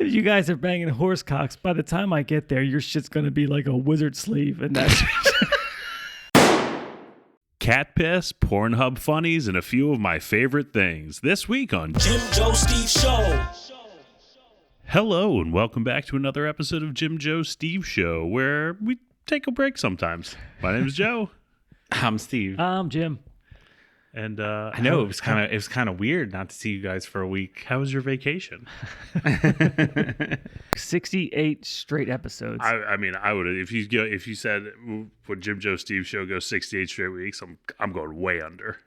If you guys are banging horse cocks, by the time I get there, your shit's going to be like a wizard sleeve. And that's... Cat piss, Pornhub funnies, and a few of my favorite things. This week on Jim, Joe, Steve Show. Hello, and welcome back to another episode of Jim, Joe, Steve Show, where we take a break sometimes. My name is Joe. I'm Steve. Jim. And I know it was kind of weird not to see you guys for a week. How was your vacation? 68 straight episodes. I mean, I would if you said would Jim, Joe, Steve Show go 68 straight weeks, I'm going way under.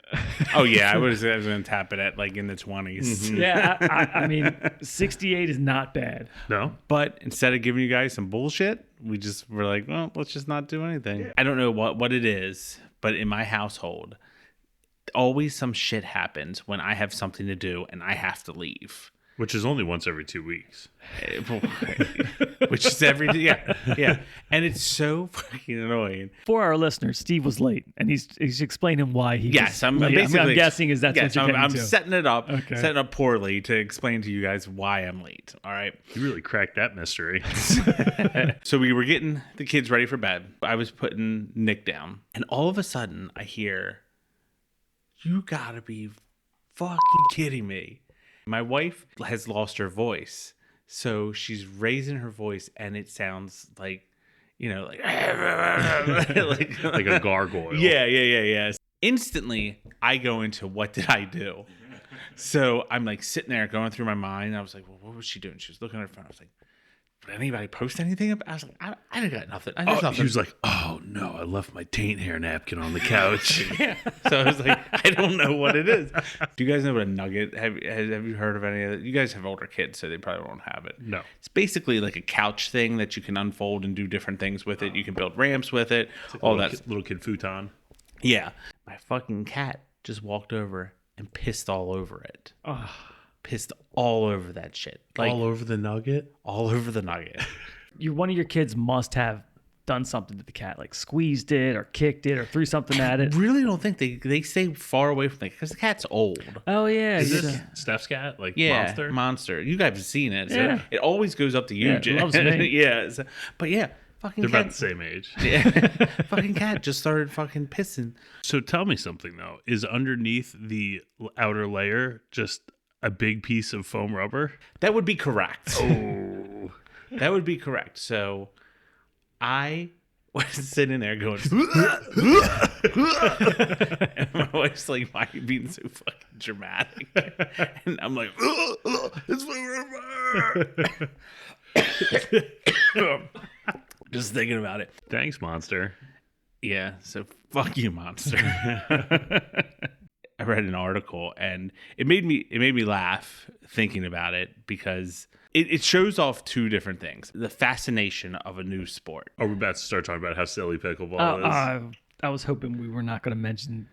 Oh yeah, I was going to tap it at like in the 20s. Mm-hmm. Yeah, I mean, 68 is not bad. No, but instead of giving you guys some bullshit, we just were like, well, let's just not do anything. Yeah. I don't know what it is, but in my household, always some shit happens when I have something to do and I have to leave. Which is only once every 2 weeks. Which is every yeah. And it's so fucking annoying. For our listeners, Steve was late, and he's explaining why he was I'm late. basically I'm guessing is that's what you're getting I'm to. setting it up poorly to explain to you guys why I'm late. All right. You really cracked that mystery. So we were getting the kids ready for bed. I was putting Nick down, and all of a sudden I hear, "You gotta be fucking kidding me." My wife has lost her voice, so she's raising her voice, and it sounds like, like like a gargoyle. Yeah. Instantly, I go into what did I do? So I'm like sitting there going through my mind. I was like, well, what was she doing? She was looking at her phone. I was like, did anybody post anything? I was like, I didn't got nothing. Nothing. She was like, oh no, I left my taint hair napkin on the couch. Yeah. So I was like, I don't know what it is. Do you guys know what a nugget? Have you heard of any of it? You guys have older kids, so they probably won't have it. No. It's basically like a couch thing that you can unfold and do different things with it. You can build ramps with it. Like all little kid futon. Yeah. My fucking cat just walked over and pissed all over it. Oh. Pissed all over that shit. Like, all over the nugget? All over the nugget. One of your kids must have done something to the cat, like squeezed it or kicked it or threw something at it. I really don't think they stay far away from it because the cat's old. Oh, yeah. Is this Steph's cat? Like Monster. You guys have seen it. So yeah. It always goes up to you, Jim. It loves me. Yeah. So, but yeah, fucking They're cat. about the same age. Yeah. Fucking cat just started fucking pissing. So tell me something, though. Is underneath the outer layer just a big piece of foam rubber? That would be correct. Oh. That would be correct. So I was sitting there going, and my wife's like, why are you being so fucking dramatic? And I'm like, it's foam rubber. Just thinking about it. Thanks, Monster. Yeah, so fuck you, Monster. I read an article and it made me laugh thinking about it because it shows off two different things. The fascination of a new sport. Are we about to start talking about how silly pickleball is? I was hoping we were not going to mention.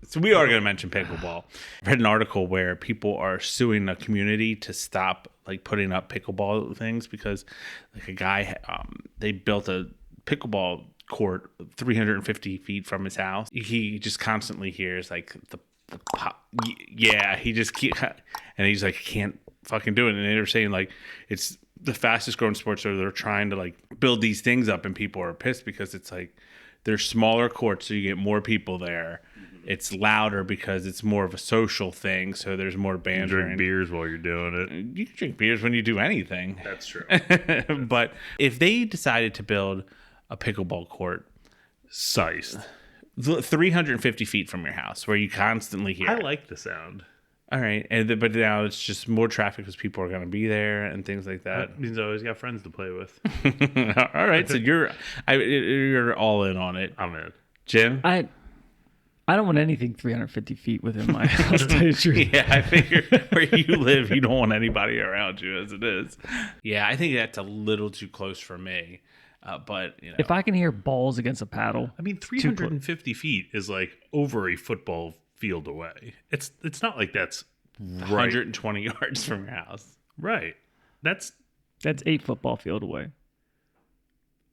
So we are going to mention pickleball. I read an article where people are suing a community to stop like putting up pickleball things because like a guy, they built a pickleball court 350 feet from his house. He just constantly hears like the pop. Yeah, he just and he's like, can't fucking do it. And they're saying like it's the fastest growing sport, so they're trying to like build these things up, and people are pissed because it's like they're smaller courts, so you get more people there. It's louder because it's more of a social thing, so there's more banter. You drink beers while you're doing it. You can drink beers when you do anything. That's true. But if they decided to build a pickleball court sized 350 feet from your house where you constantly hear I like the sound. All right. But now it's just more traffic because people are going to be there and things like that. That means I always got friends to play with. All right. So you're all in on it. I'm in. Jim? I don't want anything 350 feet within my house. To tell you the truth. Yeah, I figure where you live, you don't want anybody around you as it is. Yeah, I think that's a little too close for me. But if I can hear balls against a paddle, I mean, 350 feet is like over a football field away. It's not like that's 120 yards from your house. Right. That's 8 football field away.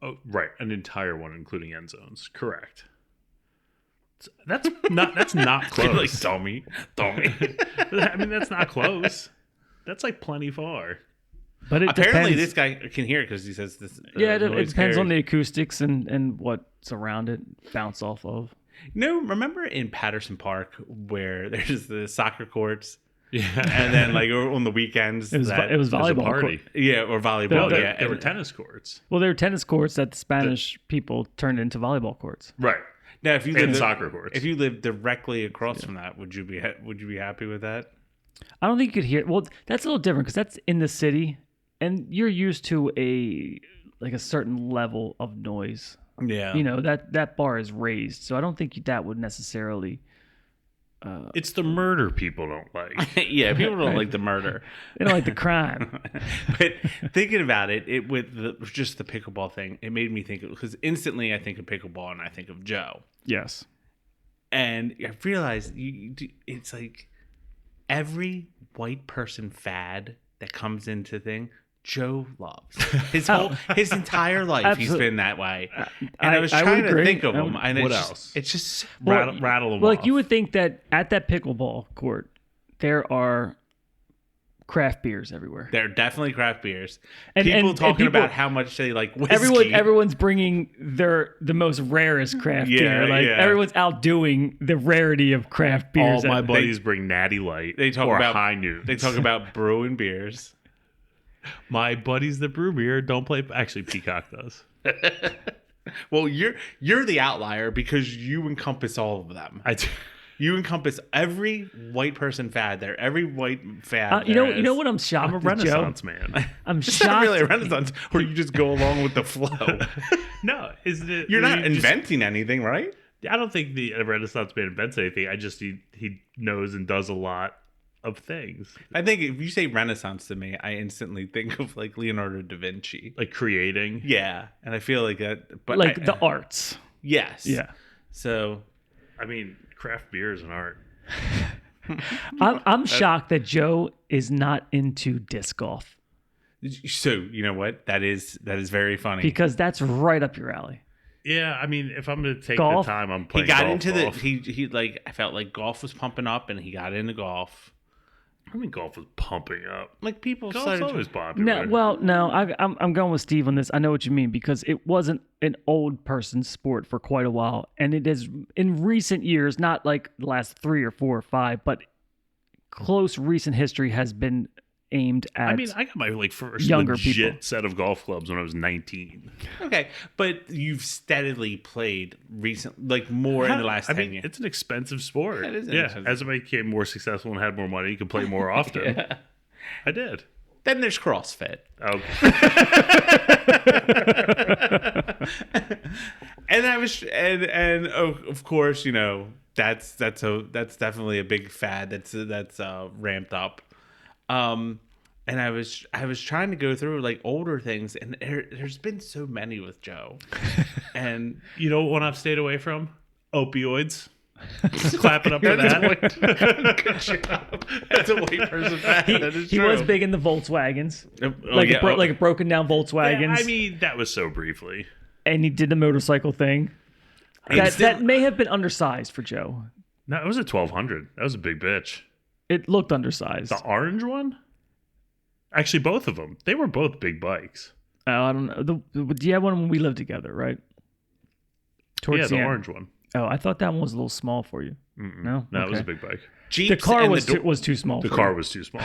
Oh, right, an entire one, including end zones. Correct. That's not close. Like dummy. I mean, that's not close. That's like plenty far. But it apparently depends. this guy can hear it because he says this. Yeah, it noise depends on the carries. acoustics and what's around it, bounce off of. No, remember in Patterson Park where there's the soccer courts, Yeah. and then like on the weekends It was that, it was There's a volleyball party. court. yeah, or volleyball. There- Yeah, There were and- tennis courts. Well, there were tennis courts that the Spanish people turned into volleyball courts. Right. Now, if you And lived soccer courts. if you lived directly across from that, would you be happy with that? I don't think you could hear. Well, that's a little different because that's in the city, and you're used to a certain level of noise. Yeah, You know that bar is raised, so I don't think that would necessarily. It's the murder people don't like. yeah. People don't like the murder, They don't like the crime. but thinking about it with just the pickleball thing, it made me think because instantly I think of pickleball and I think of Joe, Yes. and I realized it's like every white person fad that comes into thing. Joe loves his entire life. He's Absolutely. been that way, and I was I would trying to agree. think of him. And What it's else? Just, it's just Rattle them Well, off. like you would think that at that pickleball court, there are craft beers everywhere. they're definitely craft beers. And- People and talking people- about how much they like whiskey. Everyone's bringing the most rarest craft Yeah, beer. Like yeah. everyone's outdoing the rarity of craft beers. All my at- buddies bring Natty Light They talk or about High Noon. They talk about brewing beers. My buddies that brew beer don't play. Actually, Peacock does. Well, you're the outlier because you encompass all of them. I do. You encompass every white person fad there. Every white fad. you there know is. what I'm shocked I'm a at, Joe? Renaissance man. I'm It's shocked. not really a renaissance where you just go along with the flow. No, isn't it? You're not you just- inventing anything, right? I don't think the Renaissance man invents anything. I just he knows and does a lot of things, I think if you say Renaissance to me, I instantly think of like Leonardo da Vinci. like creating. Yeah, and I feel like that. But Like the arts. yes, Yeah. So I mean, craft beer is an art. I'm shocked that Joe is not into disc golf you know what? That is very funny. because that's right up your alley. Yeah, I mean, if I'm going to take Golf? the time, I'm he playing. got golf, into golf. he like I felt like golf was pumping up, and he got into golf. I mean, golf was pumping up. Like people Golf's started. always popular. No, I'm going with Steve on this. I know what you mean because it wasn't an old person sport for quite a while, and it is in recent years, not like the last 3 or 4 or 5, but close recent history has been aimed at. I mean, I got my first younger legit people. set of golf clubs when I was 19. Okay, but you've steadily played like more in the last 10 years. It's an expensive sport. It is an yeah, expensive- as I became more successful and had more money, you could play more often. I did. Then there's CrossFit, Oh, and I was and of course that's definitely a big fad that's ramped up. And I was trying to go through like older things, and there's been so many with Joe, and you know what I've stayed away from? Opioids. Clap it up for that. good job. That's a white person fad. That is he true. was big in the Volkswagens, Like like broken down Volkswagens, Yeah, I mean, that was so briefly. and he did the motorcycle thing. That may have been undersized for Joe. No, it was a 1200. That was a big bitch. It looked undersized. The orange one? Actually, both of them. They were both big bikes. I don't know. You had one when we lived together, right? Yeah, the the end. orange one. Oh, I thought that one was a little small for you. No, No, it was a Okay. big bike. Jeeps The car and was the was too small. The for car you. was too small.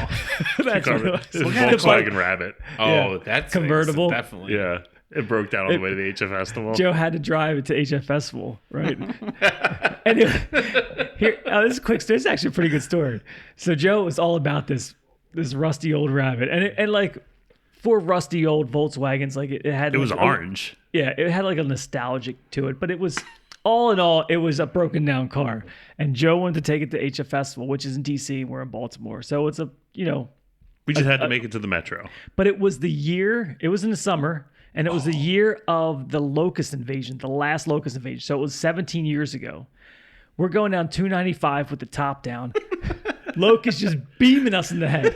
That's Car what it was- was. it was The Volkswagen Rabbit. Oh, Yeah. that's Convertible. definitely. Yeah. It broke down on the way to the HF Festival. Joe had to drive it to HF Festival, right? Anyway, here, this is a quick story. This is actually a pretty good story. So Joe was all about this rusty old Rabbit, and like for rusty old Volkswagens, like it had. It was like, orange. Yeah, it had like a nostalgic to it, but it was all in all, it was a broken down car. And Joe wanted to take it to HF Festival, which is in DC. We're in Baltimore, so it's We just had to make it to the metro. but it was the year. It was in the summer, and it was the year of the locust invasion, the last locust invasion. So it was 17 years ago. We're going down 295 with the top down. Locust just beaming us in the head.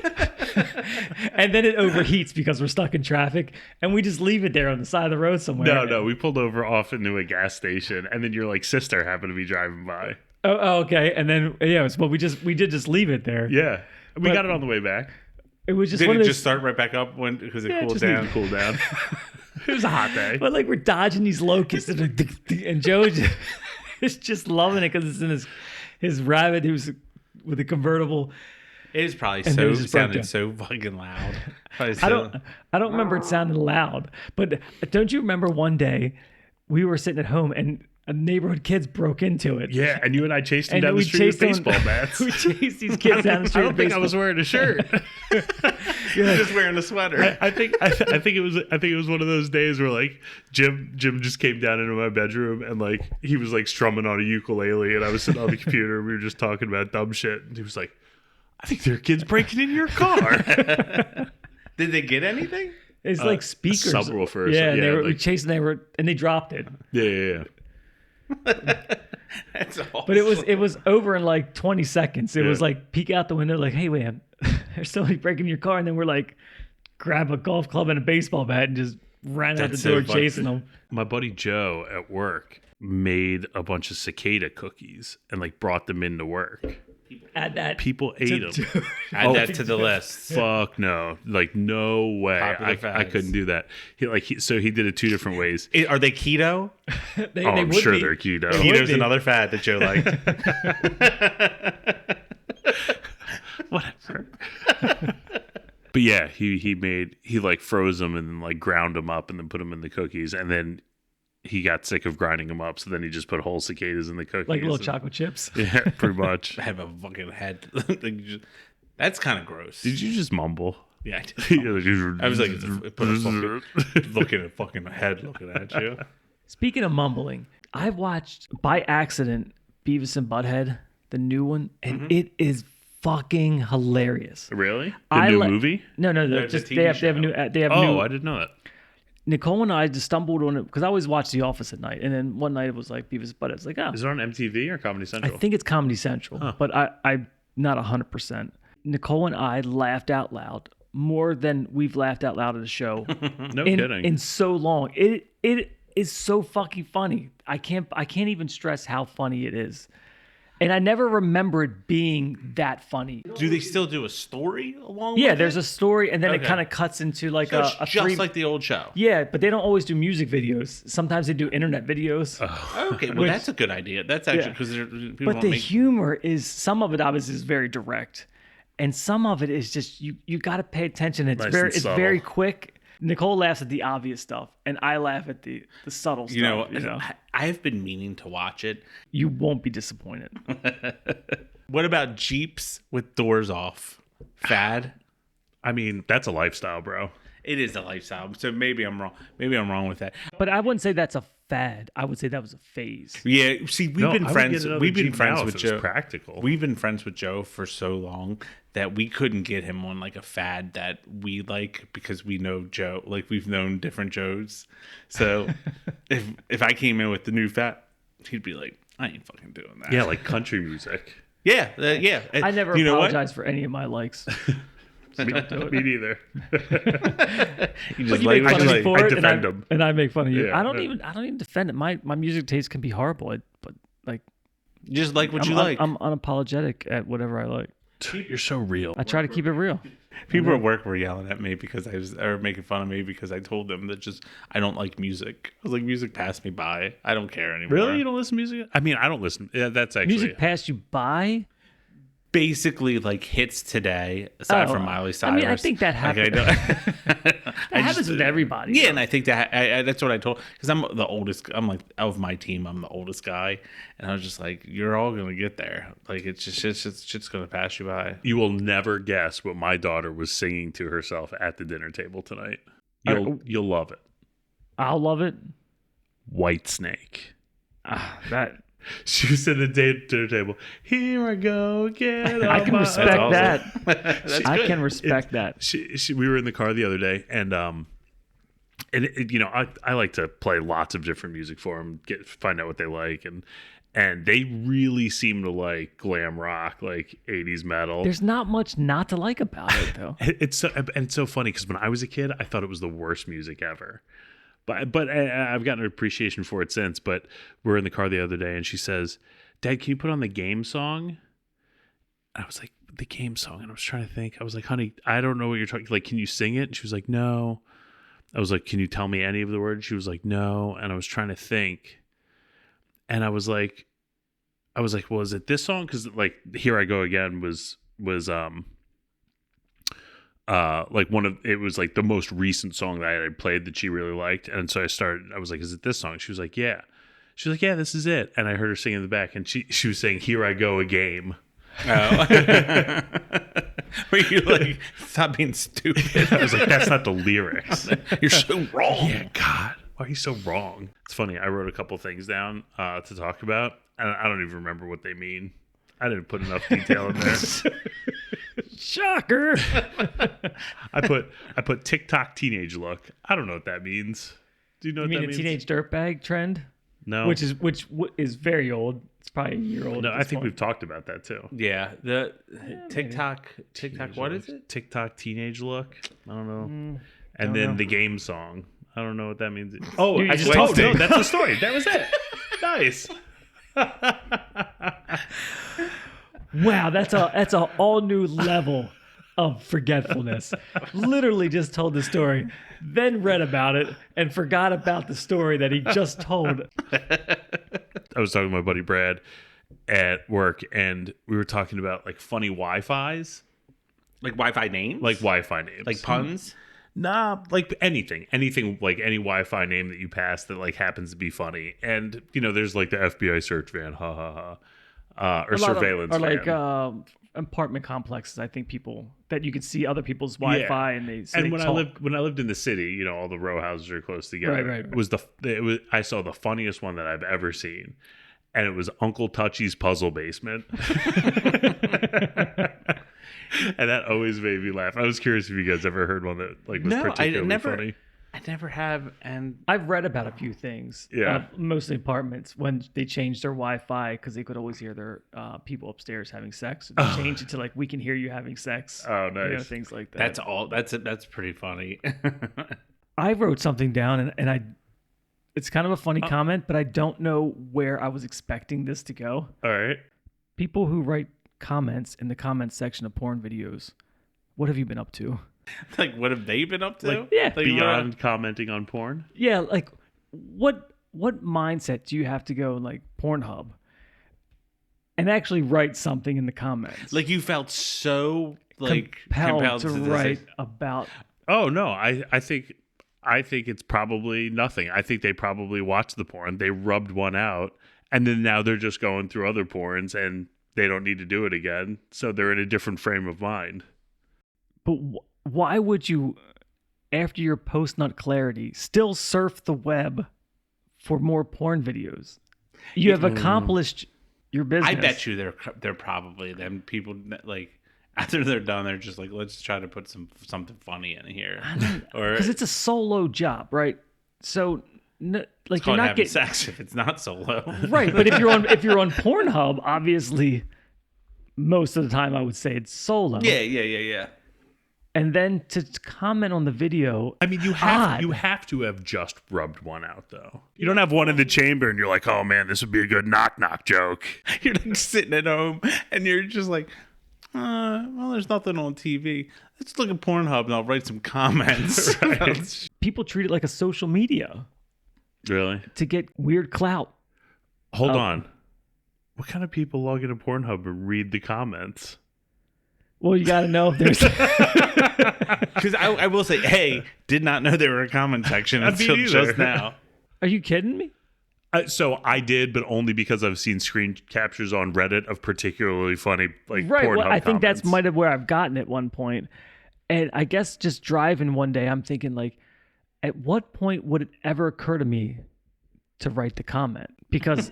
And then it overheats because we're stuck in traffic, and we just leave it there on the side of the road somewhere. No, we pulled over off into a gas station, and then your sister happened to be driving by. Oh, okay. And then we did just leave it there. Yeah, we got it on the way back. It was just Did one it of those. just start right back up because it cooled Just needed down? to cool down. It was a hot day. But like we're dodging these locusts, and Joe is just loving it because it's in his rabbit who's with a convertible. It is probably And then it so just broke down. sounded so fucking loud. I don't remember it sounding loud, but don't you remember one day we were sitting at home and a neighborhood kids broke into it. Yeah, and you and I chased him And down the we street with chased them- baseball bats. We chased these kids down the street. I don't with think I baseball- was wearing a shirt. Just wearing a sweater. I think it was one of those days where like Jim just came down into my bedroom and like he was like strumming on a ukulele and I was sitting on the computer and we were just talking about dumb shit and he was like, I think there are kids breaking into your car. Did they get anything? It's like speakers, subwoofers. Yeah, and Yeah, they were like- chasing. And they dropped it. Yeah. That's awesome. But it was over in like 20 seconds. It was Yeah. like peek out the window, like, hey man, there's somebody breaking your car, and then we're like, grab a golf club and a baseball bat and just ran out That's the so door funny. chasing them. My buddy Joe at work made a bunch of cicada cookies and like brought them into work. Add that. People ate them. Add that to the list. Fuck no! Like no way! Popular I fads. couldn't do that. So he did it two different ways. Are they keto? They I'm would sure be. they're keto. They would Keto's be. another fad that Joe liked. Whatever. But yeah, he like froze them and then like ground them up and then put them in the cookies and then he got sick of grinding them up, so then he just put whole cicadas in the cookies. Like little and- chocolate chips. Yeah, pretty much. I have a fucking head. That's kind of gross. Did you just mumble? Yeah, I did. I I was like, put a fucking, looking at fucking head looking at you. Speaking of mumbling, I watched by accident Beavis and Butthead, the new one, and it is fucking hilarious. Really? The I new li- movie? No, There's a just TV they have show. new. They have Oh, new. I didn't know that. Nicole and I just stumbled on it because I always watch The Office at night, and then one night it was like Beavis and Butthead. It's like, oh, Is it on MTV or Comedy I Central? think it's Comedy Central, but I'm not 100%. Nicole and I laughed out loud more than we've laughed out loud at a show No kidding. in so long. It is so fucking funny. I can't even stress how funny it is. And I never remember it being that funny. Do they still do a story along Yeah, with there's it? a story, and then it Okay. kind of cuts into like So a it's just three. like the old show. Yeah, but they don't always do music videos. Sometimes they do internet videos. Okay, well, that's a good idea. That's actually because people But don't the make. humor is, some of it obviously is very direct, and some of it is just you got to pay attention. It's Nice very and it's subtle. very quick. Nicole laughs at the obvious stuff, and I laugh at the subtle stuff. You know, I've been meaning to watch it. You won't be disappointed. What about Jeeps with doors off? Fad? I mean, that's a lifestyle, bro. It is a lifestyle. So maybe I'm wrong. Maybe I'm wrong with that. But I wouldn't say that's a fad. I would say that was a phase. Yeah. See, we've No, been I would friends. get another We've been Jeep friends now with if it was Joe. practical. We've been friends with Joe for so long that we couldn't get him on like a fad that we like because we know Joe. Like we've known different Joes. So if I came in with the new fad, he'd be like, I ain't fucking doing that. Yeah, like country music. Yeah. Yeah. I never You know what? apologize for any of my likes. Me neither. You But just you like, make fun of me like- for I it, defend them. and I make fun of you. Yeah, I don't yeah. even defend it. My music taste can be horrible, but like just like what you like. I'm unapologetic at whatever I like. You're so real. I try to keep it real. People at work were yelling at me because or making fun of me because I told them that I don't like music. I was like, music passed me by. I don't care anymore. Really? You don't listen to music? I mean, I don't listen. Yeah, that's actually. Music passed you by. Basically, like hits today, aside Oh, from Miley I Cyrus. mean, I think that Like, happens. That happens with everybody. Yeah, though. and I think that that's what I told because I'm the oldest. I'm like of my team, I'm the oldest guy, and I was just like, "You're all gonna get there. Like it's just gonna pass you by." You will never guess what my daughter was singing to herself at the dinner table tonight. You'll love it. I'll love it. White Snake. That She was at the dinner table. Here I go again. I can respect awesome. that. I can respect that. We were in the car the other day, and you know, I like to play lots of different music for them, find out what they like, and they really seem to like glam rock, like 80s metal. There's not much not to like about it, though. It's so funny because when I was a kid, I thought it was the worst music ever. But I've gotten an appreciation for it since. But we're in the car the other day, and she says, "Dad, can you put on the game song?" I was like, the game song, and I was trying to think. I was like, honey, I don't know what you're talking. Like, can you sing it? And she was like, no. I was like, can you tell me any of the words? She was like, no. And I was trying to think, and I was like, well, is it this song? Because like, Here I Go Again was like it was like the most recent song that I had played that she really liked, and so I was like, is it this song? She was like, yeah. She was like, yeah, this is it. And I heard her sing in the back, and she was saying, Here I Go Again. Oh. Were you like, stop being stupid? I was like, that's not the lyrics. You're so wrong. Yeah, God, why are you so wrong? It's funny. I wrote a couple things down to talk about, and I don't even remember what they mean. I didn't put enough detail in there. Shocker. I put TikTok teenage look. I don't know what that means. Do you know You what mean that the means? teenage dirtbag trend? No. Which is very old. It's probably a year old. No, at I this think point. we've talked about that too. Yeah, the TikTok. What is it? TikTok teenage look. I don't know. And don't then know. the game song. I don't know what that means. Oh, You I just just told no, me. that's the story. That was it. Nice. Wow, that's a all new level of forgetfulness. Literally just told the story, then read about it and forgot about the story that he just told. I was talking to my buddy Brad at work, and we were talking about like funny Wi-Fi's, Like Wi-Fi names? like Wi-Fi names, Like puns? Nah, like anything, like any Wi-Fi name that you pass that like happens to be funny. And you know, there's like the FBI search van, ha ha ha, or surveillance Or like van. apartment complexes. I think people that you could see other people's Wi-Fi and they so and they when talk. I lived in the city, you know, all the row houses are close together. Right. I saw the funniest one that I've ever seen, and it was Uncle Touchy's Puzzle Basement. And that always made me laugh. I was curious if you guys ever heard one that like was particularly funny. I never have, and I've read about a few things. Yeah. Mostly apartments when they changed their Wi-Fi because they could always hear their people upstairs having sex. So they changed it to like, we can hear you having sex. Oh, nice. You know, things like that. that's all. That's pretty funny. I wrote something down and it's kind of a funny comment, but I don't know where I was expecting this to go. All right. People who write comments in the comments section of porn videos, what have you been up to? Like, what have they been up to? Like, Yeah. Beyond commenting on porn. Yeah, like what mindset do you have to go like Pornhub and actually write something in the comments? Like, you felt so like compelled to this. write about. Oh no, I think it's probably nothing. I think they probably watched the porn, they rubbed one out, and then now they're just going through other porns and they don't need to do it again. So they're in a different frame of mind. But why would you, after your post-nut clarity, still surf the web for more porn videos? You have accomplished your business. I bet you they're probably them people like after they're done, they're just like, let's try to put something funny in here, or because it's a solo job, right? So, like it's you're called not having getting sex if it's not solo. right. But if you're on Pornhub, obviously, most of the time I would say it's solo. Yeah. And then to comment on the video, I mean, you have to have just rubbed one out, though. You don't have one in the chamber and you're like, oh man, this would be a good knock joke. You're like sitting at home and you're just like, well, there's nothing on TV. Let's look at Pornhub and I'll write some comments. Right. people treat it like a social media Really? to get weird clout. Hold on. What kind of people log into Pornhub and read the comments? Well, you got to know if there's. Because I will say, hey, did not know there were a comment section until just now. Are you kidding me? So I did, but only because I've seen screen captures on Reddit of particularly funny like Right. Pornhub Well, I think that's comments. might have where I've gotten at one point. And I guess just driving one day, I'm thinking like, at what point would it ever occur to me to write the comment? Because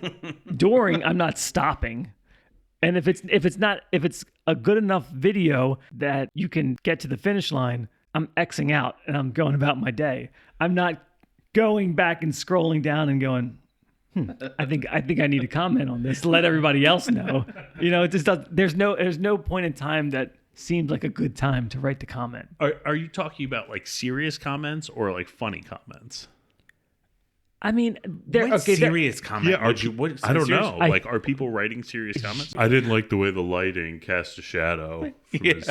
during, I'm not stopping. And if it's a good enough video that you can get to the finish line, I'm Xing out and I'm going about my day. I'm not going back and scrolling down and going, I think I need to comment on this to let everybody else know. You know, it just does, there's no point in time that seems like a good time to write the comment. Are you talking about like serious comments or like funny comments? I mean, they're What okay. serious comment? Yeah, would you? What, I don't serious- know. Like, are people writing serious comments? I didn't like the way the lighting cast a shadow. From his,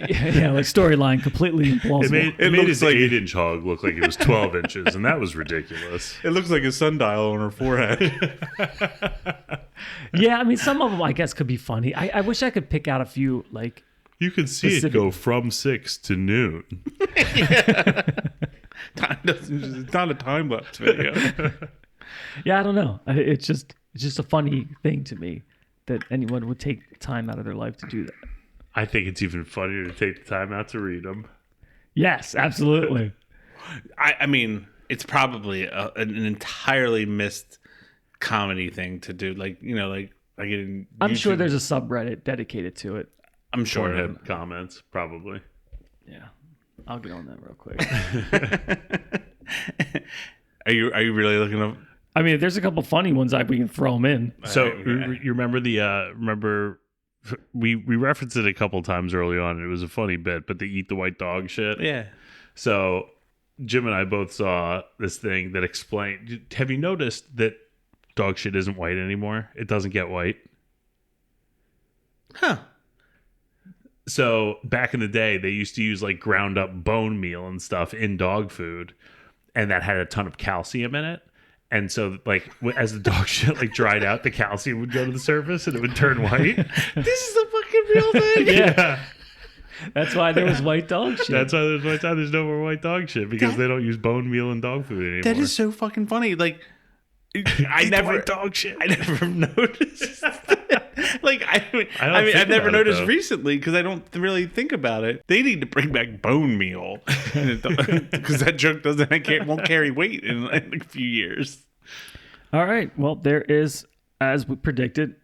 Yeah, like storyline completely implausible. it made his like- 8-inch hog look like it was 12 inches, and that was ridiculous. It looks like a sundial on her forehead. Yeah, I mean, some of them I guess could be funny. I wish I could pick out a few. Like, You could see it Specific. go from 6 to noon. It's not a time lapse video. yeah, I don't know. It's just a funny thing to me that anyone would take time out of their life to do that. I think it's even funnier to take the time out to read them. Yes, absolutely. I mean, it's probably an entirely missed comedy thing to do. Like in I'm sure YouTube- there's a subreddit dedicated to it. I'm sure. Pornhub comments, probably. Yeah, I'll get on that real quick. Are you really looking up? I mean, if there's a couple funny ones, we can throw them in. So Okay. you remember we referenced it a couple times early on, and it was a funny bit, but the eat the white dog shit. Yeah. So Jim and I both saw this thing that explained. Have you noticed that dog shit isn't white anymore? It doesn't get white. Huh. So back in the day, they used to use like ground up bone meal and stuff in dog food, and that had a ton of calcium in it. And so, like, as the dog shit like dried out, the calcium would go to the surface and it would turn white. This is a fucking real thing. Yeah, That's why there was white dog shit. that's why there's no more white dog shit, because they don't use bone meal in dog food anymore. That is so fucking funny. Like, I Eat the never white dog shit. I never noticed. Like, I don't I've think never about it, noticed though. recently because I don't really think about it. They need to bring back bone meal because that joke won't carry weight in like a few years. All right. Well, there is, as we predicted,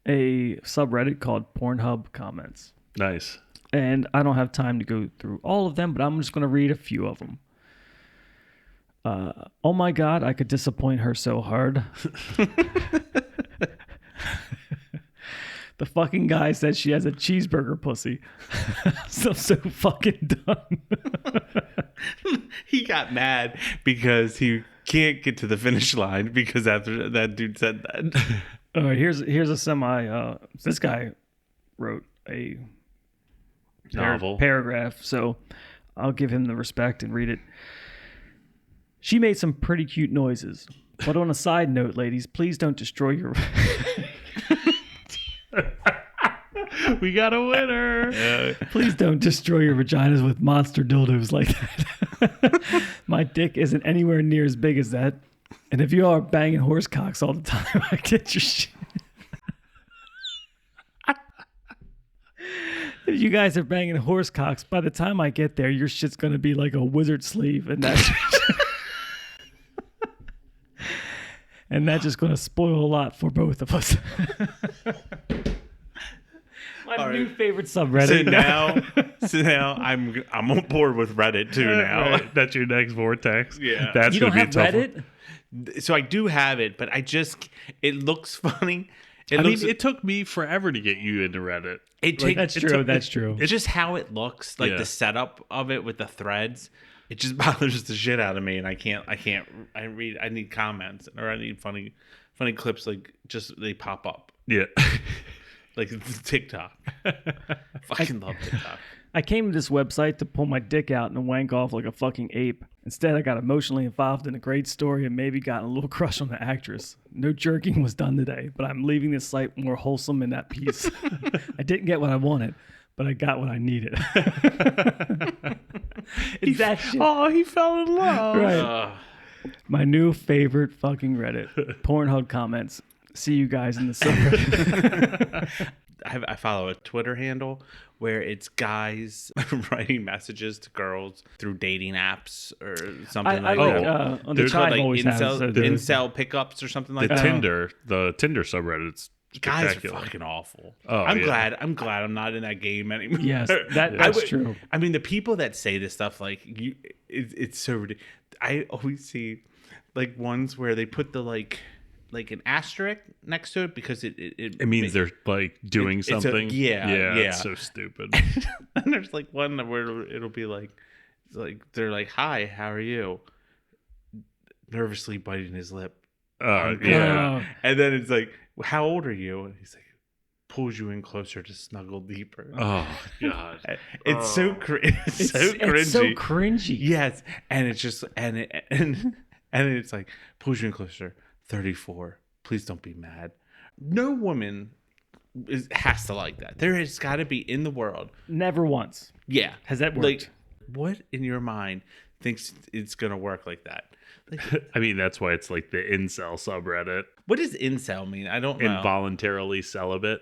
a subreddit called Pornhub Comments. Nice. And I don't have time to go through all of them, but I'm just going to read a few of them. Oh my God, I could disappoint her so hard. The fucking guy said she has a cheeseburger pussy. So fucking done. He got mad because he can't get to the finish line because after that dude said that. All right, here's a semi. This guy wrote a Novel. paragraph, so I'll give him the respect and read it. She made some pretty cute noises, but on a side note, ladies, please don't destroy your. We got a winner. Please don't destroy your vaginas with monster dildos like that. My dick isn't anywhere near as big as that, and if you are banging horse cocks all the time, I get your shit. If you guys are banging horse cocks, by the time I get there, your shit's gonna be like a wizard sleeve, and that's and that's just gonna spoil a lot for both of us. My new favorite subreddit. So now I'm on board with Reddit too now. Right. That's your next vortex. Yeah. That's You don't gonna be have a tough one. Reddit? So I do have it, but it looks funny. It took me forever to get you into Reddit. That's true. That's true. It's just how it looks, like Yeah. the setup of it with the threads. It just bothers the shit out of me, and I need comments or I need funny clips, like just they pop up Yeah. like TikTok. Fucking love TikTok. I came to this website to pull my dick out and wank off like a fucking ape. Instead, I got emotionally involved in a great story and maybe gotten a little crush on the actress. No jerking was done today, but I'm leaving this site more wholesome and at peace. I didn't get what I wanted, but I got what I needed. It's that shit. Oh, he fell in love. Right. My new favorite fucking Reddit. Pornhub comments. See you guys in the subreddit. I follow a Twitter handle where it's guys writing messages to girls through dating apps or something I like like, that. on the There's tribe Like always has incel pickups or something like The that. Tinder subreddit's Guys are spectacular. fucking awful. Oh, I'm yeah. glad I'm not in that game anymore. Yes, that's true. I mean, the people that say this stuff, like it's so ridiculous. I always see like ones where they put the like an asterisk next to it because It means they're like doing it's a- something. yeah. It's so stupid. And there's like one where it'll be like they're like, "Hi, how are you?" nervously biting his lip. Yeah. And then it's like, how old are you? And he's like, pulls you in closer to snuggle deeper. Oh God. It's so cringy. It's so cringy. Yes. And it's just and it's like, pulls you in closer. 34. Please don't be mad. No woman has to like that. There has got to be in the world. Never once. Yeah. Has that worked? Like, what in your mind thinks it's gonna work like that? Like, I mean, that's why it's like the incel subreddit. what does incel mean? I don't know. Involuntarily celibate.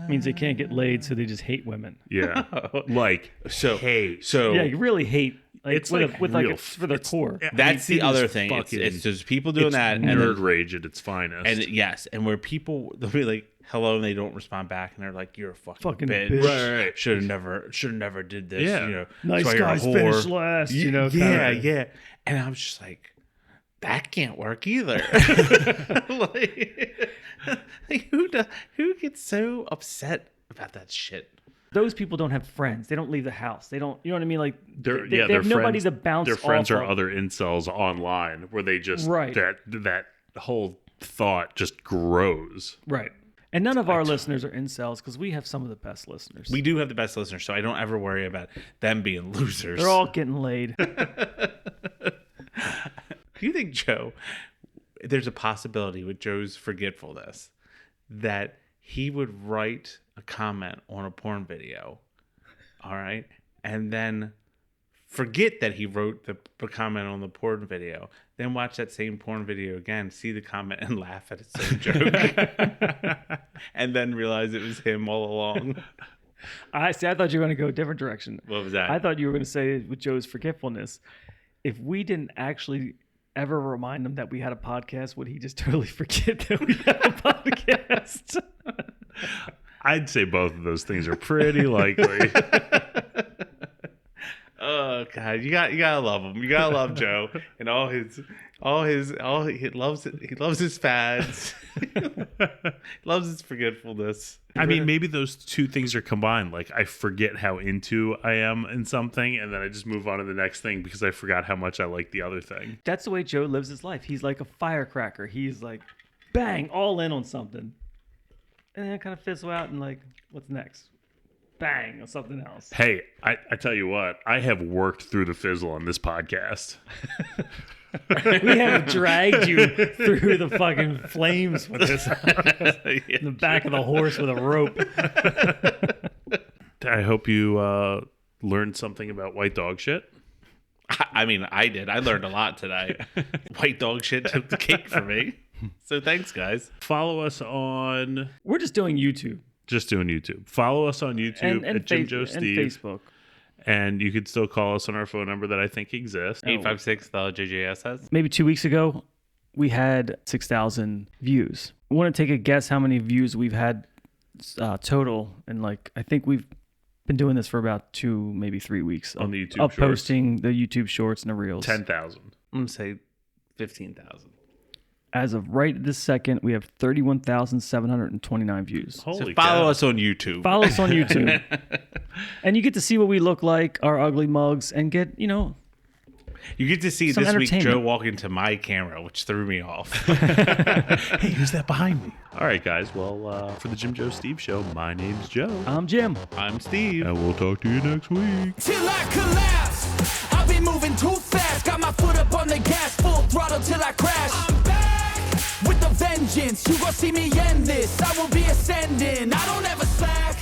Means they can't get laid, so they just hate women. Yeah. Like, So hate. So Yeah, you really hate. Like, It's with like with like real- a, for their core. that's I mean, the it other is thing. fucking- It's just people doing it's that, nerd rage at its finest. and yes, and where people they'll be like, "Hello," and they don't respond back, and they're like, "You're a fucking bitch. bitch. Right. Should have never did this." Yeah. You know, Nice that's why you're a guys whore." finish last. You know. Yeah, kinda. yeah. And I was just like, that can't work either. like who gets so upset about that shit? Those people don't have friends. They don't leave the house. They don't. You know what I mean? Like Their they have nobody to bounce. Their friends off are of. other incels online where they just Right. that whole thought just grows. Right. And none of our listeners are incels because we have some of the best listeners. We do have the best listeners, so I don't ever worry about them being losers. They're all getting laid. Do you think, Joe, there's a possibility with Joe's forgetfulness that he would write a comment on a porn video, all right, and then forget that he wrote the comment on the porn video, then watch that same porn video again, see the comment, and laugh at its own joke, and then realize it was him all along? I thought you were going to go a different direction. What was that? I thought you were going to say with Joe's forgetfulness, if we didn't actually ever remind him that we had a podcast, would he just totally forget that we had a podcast? I'd say both of those things are pretty likely. Oh God, you gotta love him. You gotta love Joe and he loves his fads. He loves his forgetfulness. I mean, maybe those two things are combined. Like, I forget how into I am in something, and then I just move on to the next thing because I forgot how much I like the other thing. That's the way Joe lives his life. He's like a firecracker. He's like, bang, all in on something. And then kind of fizzle out and like, what's next? Bang, on something else. Hey, I tell you what, I have worked through the fizzle on this podcast. We have dragged you through the fucking flames with this. In the back of the horse with a rope. I hope you learned something about white dog shit. I mean, I did. I learned a lot today. White dog shit took the cake for me. So thanks, guys. Follow us on... We're just doing YouTube. Just doing YouTube. Follow us on YouTube and at Jim Joe Steve. And Facebook. And you could still call us on our phone number that I think exists. 856 the JJS has. Maybe 2 weeks ago, we had 6,000 views. I want to take a guess how many views we've had total. And like, I think we've been doing this for about 2, maybe 3 weeks. On the YouTube of shorts. posting the YouTube shorts and the reels. 10,000. I'm going to say 15,000. As of right this second, we have 31,729 views. Holy Follow cow. us on YouTube. Follow us on YouTube. And you get to see what we look like, our ugly mugs, and get, You get to see some this week entertainment. Joe walk into my camera, which threw me off. Hey, who's that behind me? All right, guys. Well, for the Jim Joe Steve Show, my name's Joe. I'm Jim. I'm Steve. And we'll talk to you next week. Till I collapse, I've been moving too fast. Got my foot up on the gas, full throttle till I crash. I'm back with a vengeance. You gon' see me end this. I will be ascending. I don't ever slack.